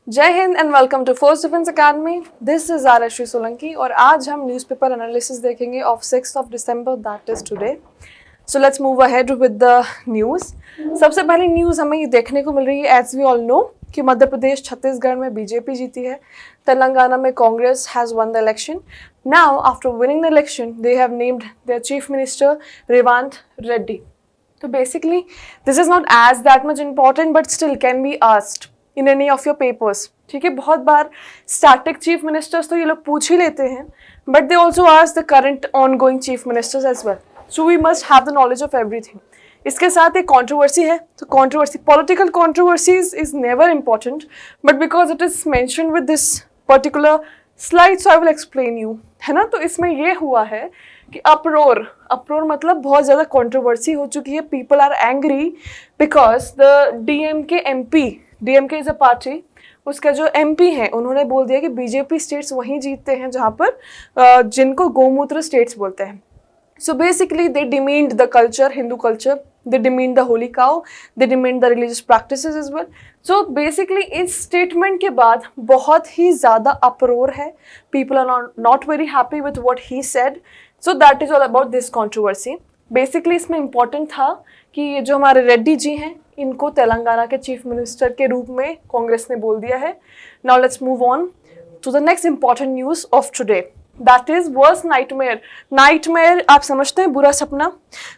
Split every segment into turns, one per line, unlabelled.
जय Hind and welcome to force defence academy. This is Aarshree Solanki और आज हम न्यूज़पेपर एनालिसिस देखेंगे of 6 December, that is today. So let's move ahead with the news. सबसे पहली news हमें ये देखने को मिल रही है, एज वी ऑल नो, कि मध्य प्रदेश छत्तीसगढ़ में बीजेपी जीती है, तेलंगाना में Congress has won the election. Now after winning the election they have named their chief minister Revanth Reddy. तो basically this is not as that much important but still can be asked in any of your papers. ठीक है, बहुत बार static chief ministers तो ये लोग पूछ ही लेते हैं, but they also ask the current ongoing chief ministers as well. So we must have the knowledge of everything. इसके साथ एक कंट्रोवर्सी है, तो controversy, political controversies is never important, but because it is mentioned with this particular slide, so I will explain you, है ना। तो इसमें ये हुआ है कि अप्रोर मतलब बहुत ज़्यादा कंट्रोवर्सी हो चुकी है। People are angry because the DMK MP, DMK is a party, उसका जो एमपी है उन्होंने बोल दिया कि बीजेपी स्टेट्स वहीं जीतते हैं जहाँ पर जिनको गोमूत्र स्टेट्स बोलते हैं। So basically they demeaned the culture, Hindu culture, they demeaned the holy cow, they demeaned the religious practices as well. So basically इस statement के बाद बहुत ही ज़्यादा uproar है, people are not very happy with what he said, so that is all about this controversy. Basically इसमें important था कि ये जो हमारे रेड्डी जी हैं इनको तेलंगाना के चीफ मिनिस्टर के रूप में कांग्रेस ने बोल दिया है। Now let's move on to the next important news of today. That is worst nightmare. Nightmare आप समझते हैं बुरा सपना।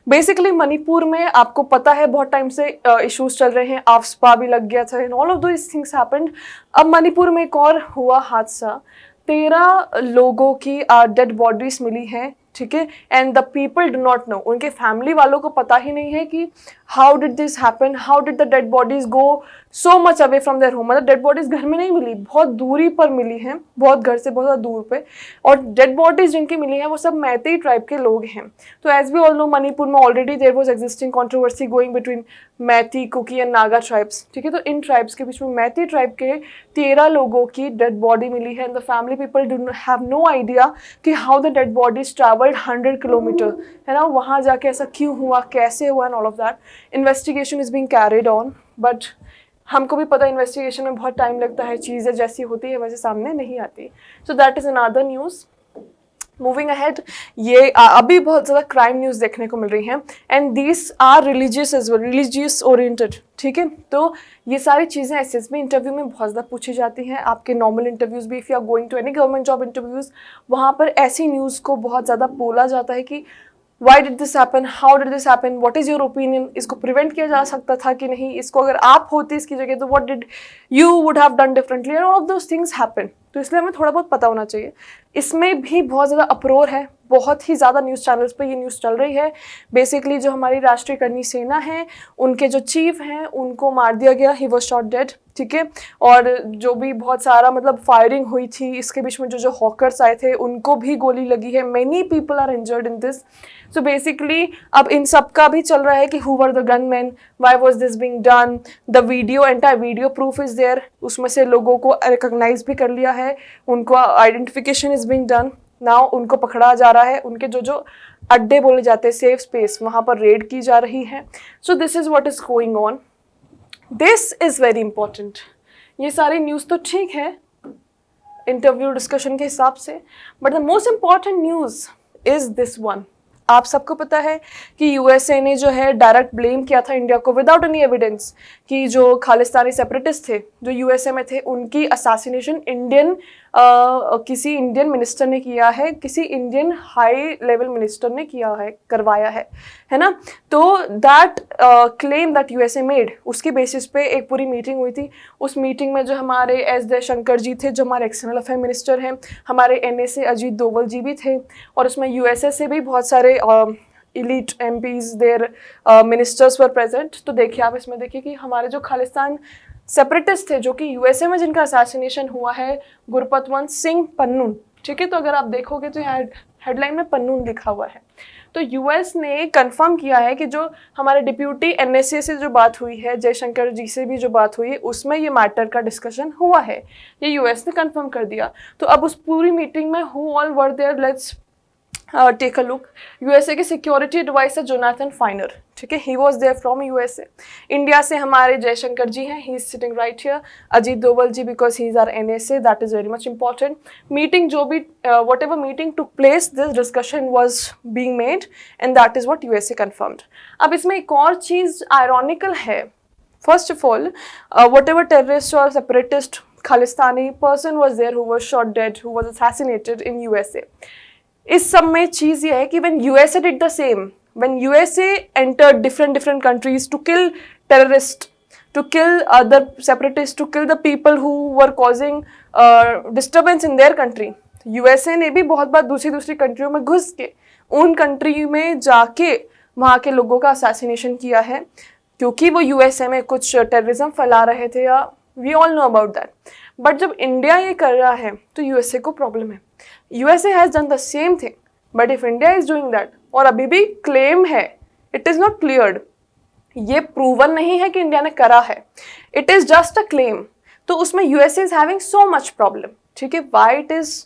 बेसिकली मणिपुर में आपको पता है बहुत टाइम से इश्यूज चल रहे हैं, आफ्सपा भी लग गया था, all of those things happened. अब मणिपुर में एक और हुआ हादसा, 13 लोगों की डेड बॉडीज मिली हैं, ठीक है, and the people do not know, उनके फैमिली वालों को पता ही नहीं है कि how did this happen, how did the dead bodies go so much away from their home. मतलब डेड बॉडीज घर में नहीं मिली, बहुत दूरी पर मिली हैं, बहुत घर से बहुत ज़्यादा दूर पे, और डेड बॉडीज जिनकी मिली हैं वो सब मैतेई ट्राइब के लोग हैं। तो as we all know Manipur में already there was existing controversy going between Meitei, Kuki and Naga tribes, ठीक है। तो इन ट्राइब्स के बीच में मैती ट्राइब के 13 लोगों की डेड बॉडी मिली है, and the family people do have no idea कि how the dead bodies travelled 100 kilometre, है ना, वहाँ जाके ऐसा क्यों हुआ, कैसे हुआ, and all of that. Investigation is being carried on, but हमको भी पता है इन्वेस्टिगेशन में बहुत टाइम लगता है, चीज़ें जैसी होती है वैसे सामने नहीं आती। सो that is another news. Moving ahead, ये अभी बहुत ज़्यादा क्राइम न्यूज़ देखने को मिल रही हैं, and these are religious as well, religious oriented, ठीक है। तो ये सारी चीज़ें एसएसबी इंटरव्यू में बहुत ज़्यादा पूछी जाती हैं, आपके नॉर्मल इंटरव्यूज़ भी, if you are going to any government job interviews, वहाँ पर ऐसी न्यूज़ को बहुत ज़्यादा बोला जाता है कि why did this happen, how did this happen, what is your opinion, इसको प्रिवेंट किया जा सकता था कि नहीं, इसको अगर आप होते इसकी जगह तो what did you would have done differently, and all of those things happen. तो इसलिए हमें थोड़ा बहुत पता होना चाहिए। इसमें भी बहुत ज़्यादा अप्रोर है, बहुत ही ज़्यादा न्यूज़ चैनल्स पे ये न्यूज़ चल रही है। बेसिकली जो हमारी राष्ट्रीय कर्णी सेना है उनके जो चीफ हैं उनको मार दिया गया, ही वॉज शॉट डेड, ठीक है। और जो भी बहुत सारा मतलब फायरिंग हुई थी, इसके बीच में जो हॉकर्स आए थे उनको भी गोली लगी है, many people are injured in this. So basically अब इन सब का भी चल रहा है कि who were the gunman, why was this being done, the video, entire video proof is there, उसमें से लोगों को रिकॉग्नाइज भी कर लिया है, उनको identification is being done. Now उनको पकड़ा जा रहा है, उनके जो अड्डे बोले जाते हैं, सेफ स्पेस, वहाँ पर रेड की जा रही है। So this is what is going on, this is very important. ये सारी न्यूज़ तो ठीक है इंटरव्यू डिस्कशन के हिसाब से, but the most important news is this one. आप सबको पता है कि यूएसए ने जो है डायरेक्ट ब्लेम किया था इंडिया को विदाउट एनी एविडेंस कि जो खालिस्तानी सेपरेटिस्ट थे जो यूएसए में थे उनकी असैसिनेशन किसी इंडियन मिनिस्टर ने किया है, किसी इंडियन हाई लेवल मिनिस्टर ने किया है, करवाया है ना। तो that claim that USA made, उसके बेसिस पे एक पूरी मीटिंग हुई थी। उस मीटिंग में जो हमारे एस जयशंकर जी थे, जो हमारे एक्सटर्नल अफेयर मिनिस्टर हैं, हमारे एनएसए अजीत डोवल जी भी थे, और उसमें यूएसए से भी बहुत सारे elite MPs, their ministers were present। तो देखिए आप इसमें देखिए कि हमारे जो खालिस्तान सेपरेटिस्ट थे जो कि यूएसए में जिनका असैसिनेशन हुआ है, गुरपतवंत सिंह पन्नून, ठीक है। तो अगर आप देखोगे तो यहाँ हेडलाइन में पन्नून लिखा हुआ है। तो यूएस ने कंफर्म किया है कि जो हमारे डिप्यूटी एनएसए से जो बात हुई है, जयशंकर जी से भी जो बात हुई है, उसमें ये मैटर का डिस्कशन हुआ है, ये यूएस ने कंफर्म कर दिया। तो अब उस पूरी मीटिंग में who all were there, let's take a look, USA के सिक्योरिटी एडवाइजर जोनाथन फाइनर, ठीक है, he was there from USA. India से हमारे जयशंकर जी हैं, he is sitting right here. Ajit Doval ji, because he is our NSA, that is very much important. Meeting जो भी whatever meeting took place, this discussion was being made and that is what USA confirmed. अब इसमें एक और चीज ironical है। First of all, whatever terrorist or separatist Khalistani person was there who was shot dead, who was assassinated in USA. इस सब में चीज ये है कि when USA did the same, when USA entered different countries to kill terrorists, to kill other separatists, to kill the people who were causing disturbance in their country, USA ने भी बहुत बार दूसरी कंट्रियों में घुस के उन कंट्री में जाके वहाँ के लोगों का असैसिनेशन किया है, क्योंकि वो यूएसए में कुछ टेररिज्म फैला रहे थे, या we all know about that. But जब इंडिया ये कर रहा है तो यूएसए को प्रॉब्लम है। USA has done the same thing, but if India is doing that, और अभी भी क्लेम है, इट इज नॉट क्लियर्ड, ये प्रूवन नहीं है कि इंडिया ने करा है, it is just a claim, तो उसमें USA is having so much problem, ठीक है। Why it is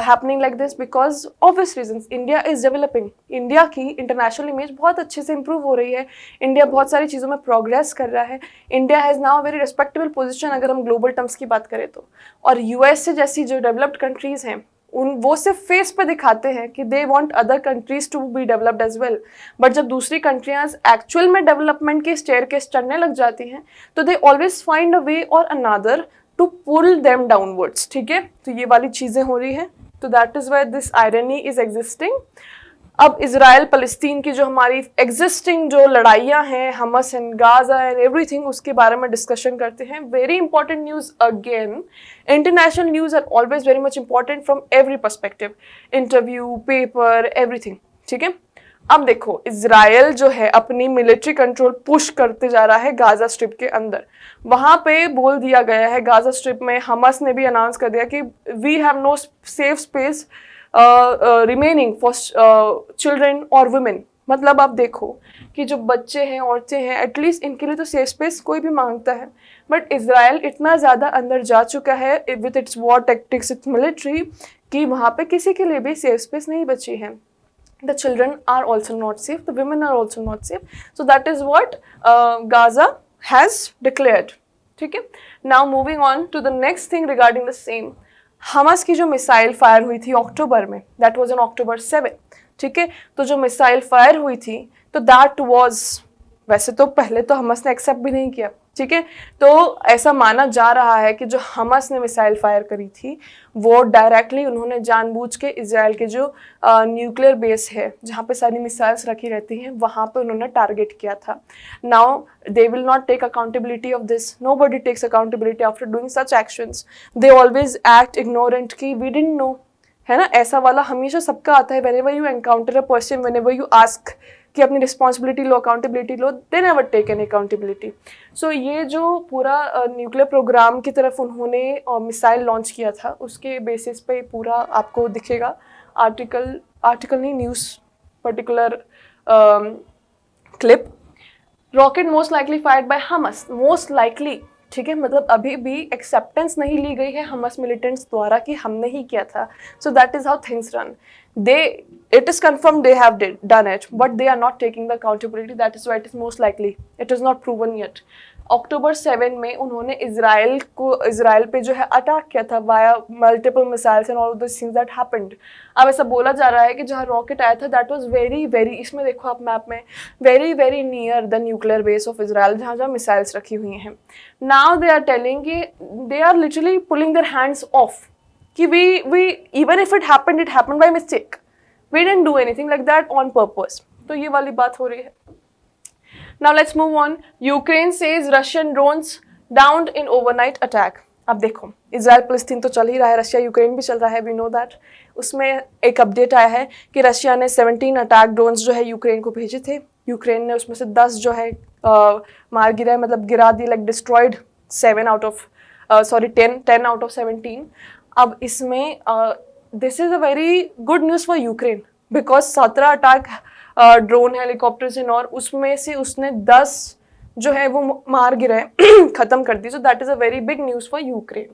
happening like this? Because obvious reasons, India is developing, India की इंटरनेशनल इमेज बहुत अच्छे से इंप्रूव हो रही है, इंडिया बहुत सारी चीज़ों में प्रोग्रेस कर रहा है, India has now very respectable position अगर हम ग्लोबल टर्म्स की बात करें तो। और यूएसए जैसी जो डेवलप्ड कंट्रीज़ हैं, वो सिर्फ फेस पे दिखाते हैं कि they want other countries to be developed as well, but जब दूसरी कंट्रियाँ एक्चुअल में डेवलपमेंट के स्टेयरकेस चढ़ने लग जाती हैं तो they always find a way और another to pull them downwards, ठीक है। तो ये वाली चीज़ें हो रही हैं, तो that is why this irony is existing. अब इजराइल फलस्तीन की जो हमारी एग्जिस्टिंग जो लड़ाइयाँ हैं, Hamas and Gaza and everything, उसके बारे में डिस्कशन करते हैं। Very important news again, international news are always very much important from every perspective, interview, paper, everything, ठीक है। अब देखो, इजराइल जो है अपनी मिलिट्री कंट्रोल पुश करते जा रहा है गाजा स्ट्रिप के अंदर। वहाँ पे बोल दिया गया है, गाजा स्ट्रिप में हमस ने भी अनाउंस कर दिया कि we have no safe space remaining for children और वुमेन। मतलब आप देखो कि जो बच्चे हैं, औरतें हैं, एटलीस्ट इनके लिए तो सेफ स्पेस कोई भी मांगता है, बट इजराइल इतना ज़्यादा अंदर जा चुका है with its war tactics, it's military, कि वहाँ पे किसी के लिए भी सेफ स्पेस नहीं बची है। The children are also not safe, the women are also not safe, so that is what Gaza has declared, ठीक है। Now moving on to the next thing regarding the same, हमस की जो missile fire हुई थी अक्टूबर में, that was on October 7, ठीक है। तो जो मिसाइल फायर हुई थी तो that was, वैसे तो पहले तो हमस ने एक्सेप्ट भी नहीं किया, ठीक है। तो ऐसा माना जा रहा है कि जो हमस ने मिसाइल फायर करी थी वो डायरेक्टली उन्होंने जानबूझ के इजराइल के जो न्यूक्लियर बेस है, जहाँ पे सारी मिसाइल्स रखी रहती हैं, वहाँ पे उन्होंने टारगेट किया था। Now they will not take accountability of this, nobody takes accountability after doing such actions, they always act ignorant कि वी डिडंट नो, है ना, ऐसा वाला हमेशा सबका आता है। Whenever you encounter a person, whenever you ask कि अपनी रिस्पॉन्सिबिलिटी लो, अकाउंटेबिलिटी लो, they never take any accountability. So ये जो पूरा न्यूक्लियर प्रोग्राम की तरफ उन्होंने मिसाइल लॉन्च किया था, उसके बेसिस पे पूरा आपको दिखेगा आर्टिकल नहीं, news particular clip. Rocket most likely fired by Hamas, most likely, ठीक है, मतलब अभी भी एक्सेप्टेंस नहीं ली गई है हमस मिलिटेंट्स द्वारा कि हमने ही किया था। So that is how things run. It is confirmed they have done it, but they are not taking the accountability. That is why it is most likely. It is not proven yet. अक्टूबर 7 में उन्होंने Israel पे जो है attack किया था via multiple missiles and all this things that happened. अब ऐसा बोला जा रहा है कि जहाँ रॉकेट आया था दैट वाज वेरी, इसमें देखो आप मैप में, very near the nuclear base of Israel, जहाँ जहाँ मिसाइल्स रखी हुई हैं। नाउ दे आर टेलिंग कि they are literally pulling their hands off कि we even if it happened by mistake, we didn't do anything like that on purpose। तो ये वाली बात हो रही है। Now let's move on. Ukraine says Russian drones downed in overnight attack. अब देखो, इजराइल फलस्तीन तो चल ही रहा है, रशिया यूक्रेन भी चल रहा है, वी नो दैट। उसमें एक अपडेट आया है कि रशिया ने 17 अटैक ड्रोन्स जो है यूक्रेन को भेजे थे। यूक्रेन ने उसमें से 10 जो है मार गिरा है, मतलब गिरा दी, लाइक डिस्ट्रॉयड 10 आउट ऑफ 17। अब इसमें this is a very good news for Ukraine, because 17 attack drone helicopters in, और उसमें से उसने 10 जो है वो मार गिराए ख़त्म कर दी। So that is a very big news for Ukraine.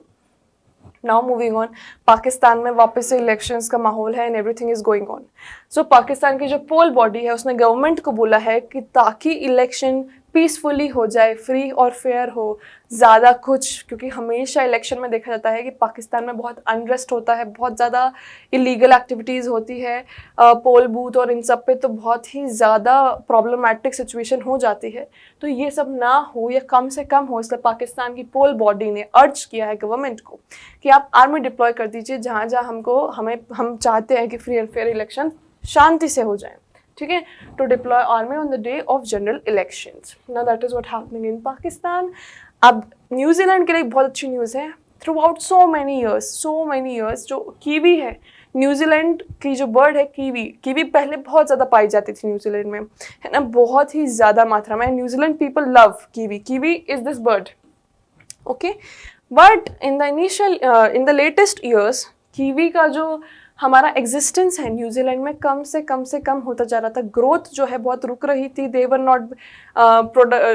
Now moving on, Pakistan में वापस से इलेक्शंस का माहौल है and everything is going on. So Pakistan की जो पोल बॉडी है उसने गवर्नमेंट को बोला है कि ताकि इलेक्शन पीसफुली हो जाए, फ्री और फेयर हो, ज़्यादा कुछ, क्योंकि हमेशा इलेक्शन में देखा जाता है कि पाकिस्तान में बहुत अनरेस्ट होता है, बहुत ज़्यादा इलीगल एक्टिविटीज़ होती है, पोल बूथ और इन सब पे तो बहुत ही ज़्यादा प्रॉब्लमेटिक सिचुएशन हो जाती है. तो ये सब ना हो या कम से कम हो, इसलिए पाकिस्तान की पोल बॉडी ने अर्ज किया है गवर्नमेंट को कि आप आर्मी डिप्लॉय कर दीजिए जहाँ जहाँ हम चाहते हैं कि फ्री एंड फेयर इलेक्शन शांति से हो जाए. ठीक है, to deploy army on the day of general elections. Now that is what happening in Pakistan. अब न्यूजीलैंड के लिए बहुत अच्छी न्यूज़ है. Throughout so many years जो कीवी है, न्यूजीलैंड की जो बर्ड है कीवी पहले बहुत ज़्यादा पाई जाती थी न्यूजीलैंड में, है ना, बहुत ही ज़्यादा मात्रा में. New Zealand people love kiwi is this bird. Okay, but in the latest years kiwi का जो हमारा एग्जिस्टेंस है न्यूजीलैंड में कम से कम होता जा रहा था. ग्रोथ जो है बहुत रुक रही थी. They were not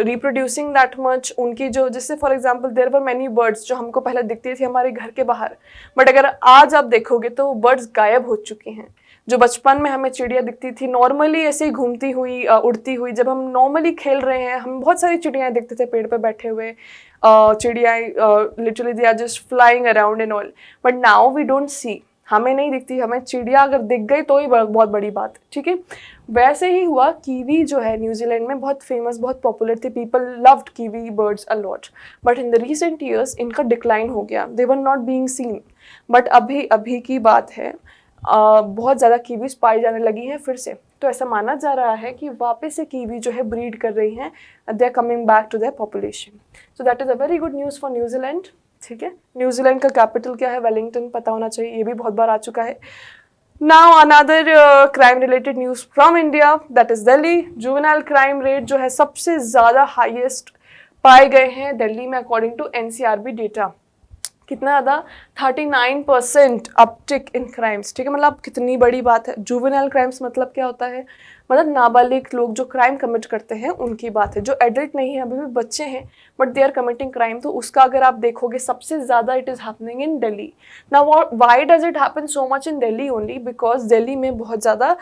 reproducing that much. उनकी जो, जैसे for example there were many birds जो हमको पहले दिखती थी हमारे घर के बाहर, बट अगर आज आप देखोगे तो बर्ड्स गायब हो चुकी हैं. जो बचपन में हमें चिड़िया दिखती थी नॉर्मली ऐसे ही घूमती हुई, उड़ती हुई, जब हम नॉर्मली खेल रहे हैं हम बहुत सारी चिड़ियाएँ देखते थे पेड़ पर बैठे हुए, चिड़ियाएँ literally they are just flying around and all. But now we don't see, हमें नहीं दिखती. हमें चिड़िया अगर दिख गई तो ही बहुत बड़ी बात. ठीक है, वैसे ही हुआ. कीवी जो है न्यूजीलैंड में बहुत फेमस, बहुत पॉपुलर थे. People loved kiwi birds a lot. But in the recent years इनका डिक्लाइन हो गया. They were not being seen. But अभी की बात है, बहुत ज़्यादा कीवीज पाई जाने लगी हैं फिर से. तो ऐसा माना जा रहा है कि वापस से कीवी जो है ब्रीड कर रही हैं. They are coming back to their population. So that is a very good news for New Zealand. ठीक है, न्यूजीलैंड का कैपिटल क्या है? वेलिंगटन, पता होना चाहिए, ये भी बहुत बार आ चुका है. Now another crime related news from India, that is Delhi. Juvenile crime rate जो है सबसे ज़्यादा हाईएस्ट पाए गए हैं दिल्ली में अकॉर्डिंग टू एनसीआरबी डेटा. कितना ज़्यादा? 39% अपटिक इन क्राइम्स. ठीक है, मतलब कितनी बड़ी बात है. जुवेनाइल क्राइम्स मतलब क्या होता है? मतलब नाबालिग लोग जो क्राइम कमिट करते हैं उनकी बात है. जो एडल्ट नहीं है, अभी भी बच्चे हैं, but they are committing crime. तो उसका अगर आप देखोगे सबसे ज़्यादा it is happening in Delhi. Now why does it happen so much in Delhi only? Because Delhi में बहुत ज़्यादा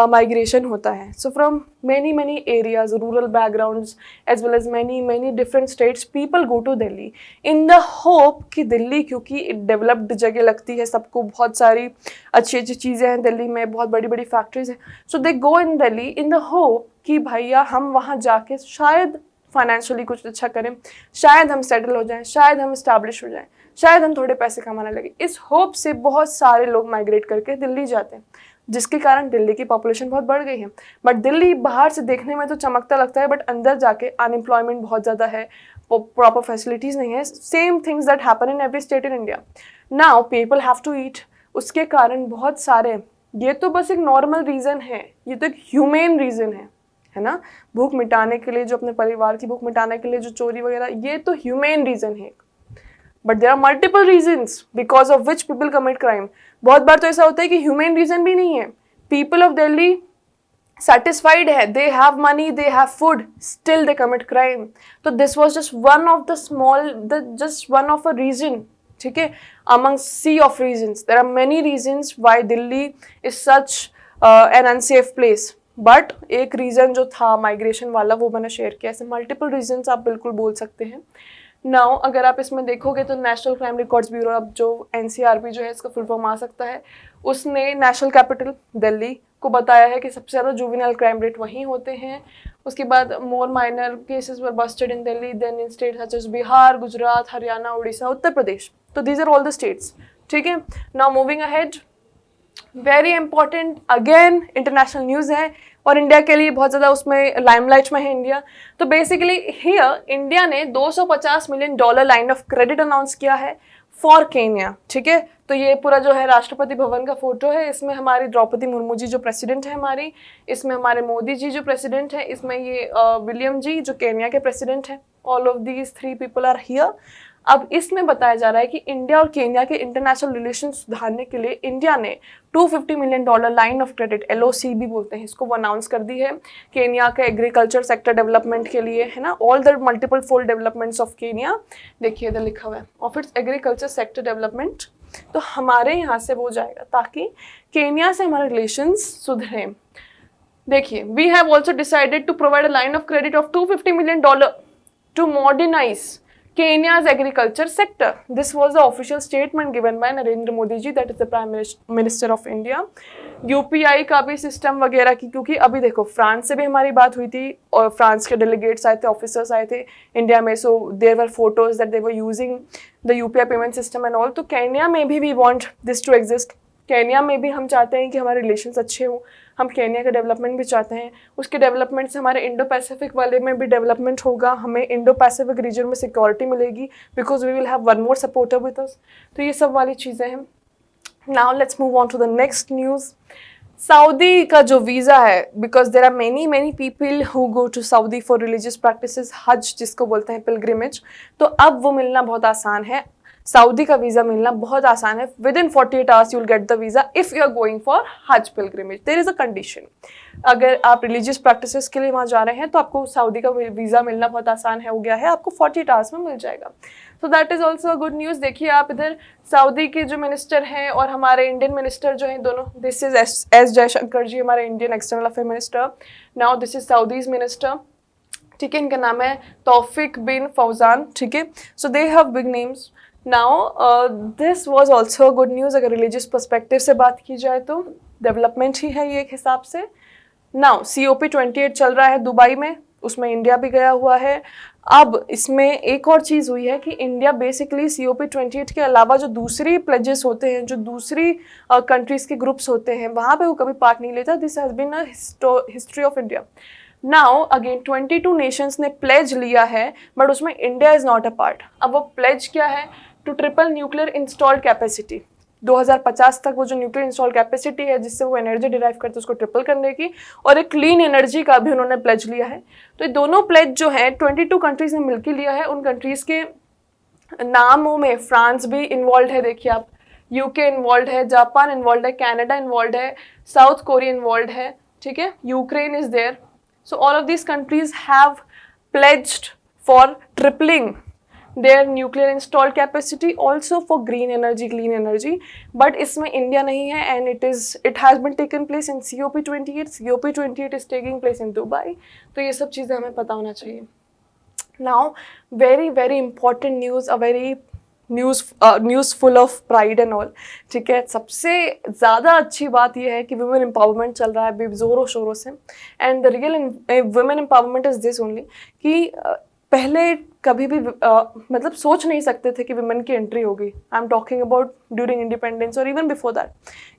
माइग्रेशन होता है. So from many areas, rural backgrounds as well as many different states, people go to Delhi in the hope कि दिल्ली क्योंकि developed जगह लगती है सबको, बहुत सारी अच्छी चीज़ें हैं दिल्ली में, बहुत बड़ी फैक्ट्रीज हैं. सो दे गो इन दिल्ली इन द होप कि भैया हम वहाँ जाके शायद फाइनेंशियली कुछ अच्छा करें, शायद हम सेटल हो जाएं, शायद हम इस्टेब्लिश हो जाएं, शायद हम थोड़े पैसे कमाने लगे. इस होप से बहुत सारे लोग माइग्रेट करके दिल्ली जाते हैं, जिसके कारण दिल्ली की पॉपुलेशन बहुत बढ़ गई है. बट दिल्ली बाहर से देखने में तो चमकता लगता है, बट अंदर जाके अनएम्प्लॉयमेंट बहुत ज़्यादा है, प्रॉपर फैसिलिटीज़ नहीं है. Same things that happen in every state in India. Now people have to eat. उसके कारण बहुत सारे, ये तो बस एक नॉर्मल रीज़न है, ये तो एक ह्यूमेन रीज़न है ना, भूख मिटाने के लिए, जो अपने परिवार की भूख मिटाने के लिए जो चोरी वगैरह, ये तो ह्यूमेन रीज़न है. But there are multiple reasons because of which people commit crime. बहुत बार तो ऐसा होता है कि ह्यूमन रीजन भी नहीं है. पीपल ऑफ दिल्ली सेटिस्फाइड है, they have money, they have food, still they commit crime. तो this was just one of a reason. ठीक है, among sea of reasons there are many reasons why Delhi is such an unsafe place. But एक रीज़न जो था migration वाला वो मैंने शेयर किया. ऐसे मल्टीपल रीजन्स आप बिल्कुल बोल सकते हैं. नाउ अगर आप इसमें देखोगे तो नेशनल क्राइम रिकॉर्ड्स ब्यूरो, अब जो एनसीआरबी जो है इसका फुल फॉर्म आ सकता है, उसने नेशनल कैपिटल दिल्ली को बताया है कि सबसे ज़्यादा जुवेनाइल क्राइम रेट वहीं होते हैं. उसके बाद more minor cases were busted in Delhi than in state such as Bihar, Gujarat, Haryana, Orissa, Uttar Pradesh. तो these are all the states. ठीक है, now moving ahead, very important again international news है और इंडिया के लिए बहुत ज़्यादा उसमें लाइमलाइट में है इंडिया. तो बेसिकली हियर इंडिया ने $250 million line of credit announce किया है फॉर केन्या. ठीक है, तो ये पूरा जो है राष्ट्रपति भवन का फोटो है. इसमें हमारी द्रौपदी मुर्मू जी जो प्रेसिडेंट है हमारी, इसमें हमारे मोदी जी जो प्रेसिडेंट है, इसमें ये विलियम जी जो केन्या के प्रेसिडेंट हैं. All of these 3 people are here. अब इसमें बताया जा रहा है कि इंडिया और केन्या के इंटरनेशनल रिलेशन सुधारने के लिए इंडिया ने $250 million line of credit, LOC भी बोलते हैं इसको, वो अनाउंस कर दी है केन्या के एग्रीकल्चर सेक्टर डेवलपमेंट के लिए, है ना, all the multiple fold developments of Kenya, देखिए इधर लिखा हुआ है, of its agriculture sector development. तो हमारे यहाँ से वो जाएगा ताकि केन्या से हमारे रिलेशंस सुधरें। देखिए, we have also decided to provide a line of credit of $250 million to modernise Kenya's agriculture sector. This was the official statement given by Narendra Modi ji, that is the Prime Minister of India. UPI का भी system वगैरह की, क्योंकि अभी देखो France से भी हमारी बात हुई थी और फ्रांस के डेलीगेट्स आए थे, ऑफिसर्स आए थे इंडिया में, so there were photos that they were using the UPI payment system and all. तो केन्या में भी we want this to exist, Kenya में भी हम चाहते हैं कि हमारे रिलेशंस अच्छे हों, हम केन्या का डेवलपमेंट भी चाहते हैं, उसके डेवलपमेंट से हमारे इंडो पैसिफिक वाले में भी डेवलपमेंट होगा, हमें इंडो पैसिफिक रीजन में सिक्योरिटी मिलेगी because we will have one more supporter with us. तो ये सब वाली चीज़ें हैं। Now let's move on to the next news. Saudi का जो वीज़ा है, because there are many people who go to Saudi for religious practices, हज जिसको बोलते हैं पिलग्रिमेज, तो अब वो मिलना बहुत आसान है। सऊदी का वीज़ा मिलना बहुत आसान है। Within 48 hours you will get the visa if you are going for Hajj pilgrimage. There is a condition, अगर आप रिलीजियस प्रैक्टिसेस के लिए वहाँ जा रहे हैं तो आपको सऊदी का वीज़ा मिलना बहुत आसान है, हो गया है, आपको 48 आवर्स में मिल जाएगा। सो that is also a good news. देखिए आप इधर सऊदी के जो मिनिस्टर हैं और हमारे इंडियन मिनिस्टर जो हैं दोनों, दिस इज़ एस जयशंकर जी, हमारे Indian external affair minister, now this is Saudis minister, ठीक है, इनका नाम है तौफिक बिन फौजान, ठीक है। So they have big names. Now this was also good news. अगर रिलीजियस पर्सपेक्टिव से बात की जाए तो डेवलपमेंट ही है ये एक हिसाब से। नाउ COP28 चल रहा है दुबई में, उसमें इंडिया भी गया हुआ है। अब इसमें एक और चीज़ हुई है कि इंडिया बेसिकली COP28 के अलावा जो दूसरी प्लेजेस होते हैं, जो दूसरी कंट्रीज़ के ग्रुप्स होते हैं, वहाँ पे वो कभी पार्ट नहीं लेता। This has been a history of India. Now again 22 nations ने प्लेज लिया है, बट उसमें India is not a part. अब वो प्लेज क्या है? To triple nuclear installed capacity, 2050 तक वो जो न्यूक्लियर इंस्टॉल कैपेसिटी है जिससे वो एनर्जी डिराइव करते हैं उसको ट्रिपल करने की, और एक क्लीन एनर्जी का भी उन्होंने प्लेज लिया है। तो ये दोनों प्लेज जो है 22 कंट्रीज ने मिलकर लिया है। उन कंट्रीज के नामों में फ्रांस भी इन्वॉल्व है, देखिए आप, UK इन्वॉल्व है, जापान इन्वॉल्व है, कनाडा इन्वॉल्व है, साउथ कोरिया इन्वॉल्व है, ठीक है, Ukraine is there. So all of these countries have pledged for tripling their nuclear installed capacity also for green energy, clean energy, but इसमें India नहीं है and it has been taken place in COP28. COP28 is taking place in Dubai. तो ये सब चीज़ें हमें पता होना चाहिए। Now very important news, a very news full of pride and all, ठीक है। सबसे ज़्यादा अच्छी बात यह है कि वुमेन एम्पावरमेंट चल रहा है ज़ोरों शोरों से, and the real women empowerment is this only कि पहले कभी भी मतलब सोच नहीं सकते थे कि विमेन की एंट्री होगी। I am talking about during independence और इवन बिफोर दैट,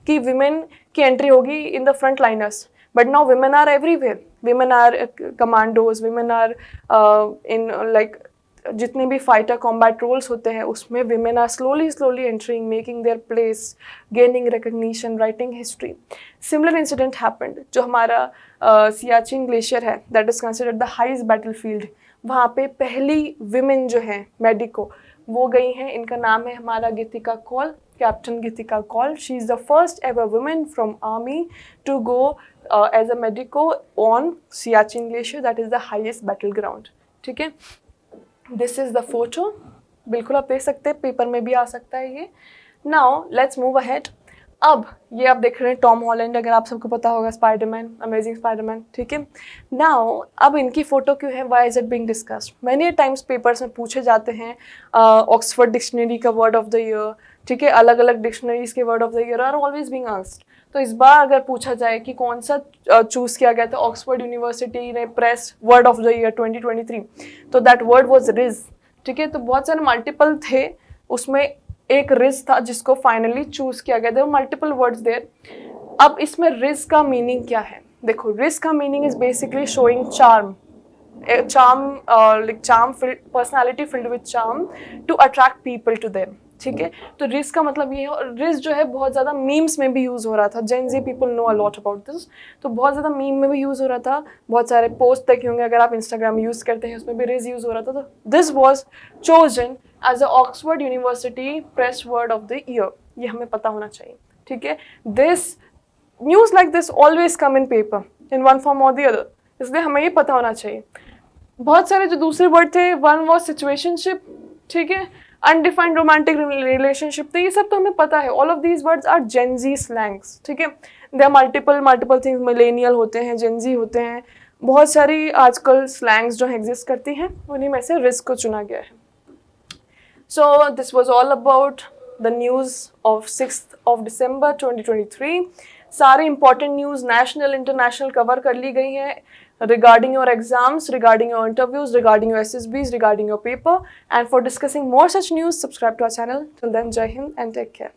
कि विमेन की एंट्री होगी in the front liners, but now women are everywhere. Women are commandos, women are in like जितने भी फाइटर कॉम्बैट रोल्स होते हैं उसमें women are slowly entering, making their place, gaining recognition, writing history. Similar incident happened, जो हमारा Siachen glacier है, that is considered the highest battlefield, वहाँ पे पहली विमेन जो है मेडिको वो गई हैं। इनका नाम है हमारा Geetika Kaul, captain Geetika Kaul. She is the first ever women from army to go as a medico on Siachen glacier, that is the highest battle ground, ठीक है। दिस इज़ द फोटो, बिल्कुल आप देख सकते हैं, पेपर में भी आ सकता है ये। Now let's move ahead. अब ये आप देख रहे हैं टॉम हॉलैंड, अगर आप सबको पता होगा, स्पाइडरमैन, अमेजिंग स्पाइडरमैन, ठीक है। नाउ अब इनकी फ़ोटो क्यों है, why is it being discussed? Many times papers में पूछे जाते हैं, ऑक्सफोर्ड डिक्शनरी का वर्ड ऑफ द ईयर, ठीक है, अलग अलग डिक्शनरीज के word of the year are always being asked. तो इस बार अगर पूछा जाए कि कौन सा चूज़ किया गया था, ऑक्सफोर्ड यूनिवर्सिटी ने press word of the year 2023, तो दैट वर्ड वॉज रिज, ठीक है। तो बहुत सारे मल्टीपल थे, उसमें एक रिज था जिसको फाइनली चूज किया गया था, मल्टीपल वर्ड्स देयर। अब इसमें रिज का मीनिंग क्या है? देखो, रिज का meaning is basically showing charm, a charm, like charm filled, personality filled with charm to attract people to them. ठीक है, तो रिस का मतलब ये है, रिस जो है बहुत ज़्यादा मीम्स में भी यूज़ हो रहा था, gen Z people know a lot about this, तो बहुत ज़्यादा मीम में भी यूज़ हो रहा था, बहुत सारे पोस्ट तक होंगे अगर आप इंस्टाग्राम यूज़ करते हैं उसमें भी रिस यूज़ हो रहा था, तो this was chosen as a Oxford University Press word of the year, ये हमें पता होना चाहिए, ठीक है। This news like this always come in paper in one form और द अदर, इसलिए हमें ये पता होना चाहिए। बहुत सारे जो दूसरे वर्ड थे, वन वॉज सिचुएशनशिप, ठीक है, अनडिफाइंड रोमांटिक रिलेशनशिप, तो ये सब तो हमें पता है। All of these words are Gen Z slangs, ठीक है। They are multiple things, millennial होते हैं, जेनजी होते हैं, बहुत सारी आजकल स्लैंग्स जो एग्जिस्ट करती हैं, उन्हीं में से रिस्क को चुना गया है। So this was all about the news of 6th of December 2023। सारे important news national international cover कर ली गई हैं regarding your exams, regarding your interviews, regarding your SSBs, regarding your paper. And for discussing more such news, subscribe to our channel. Till then, Jai Hind and take care.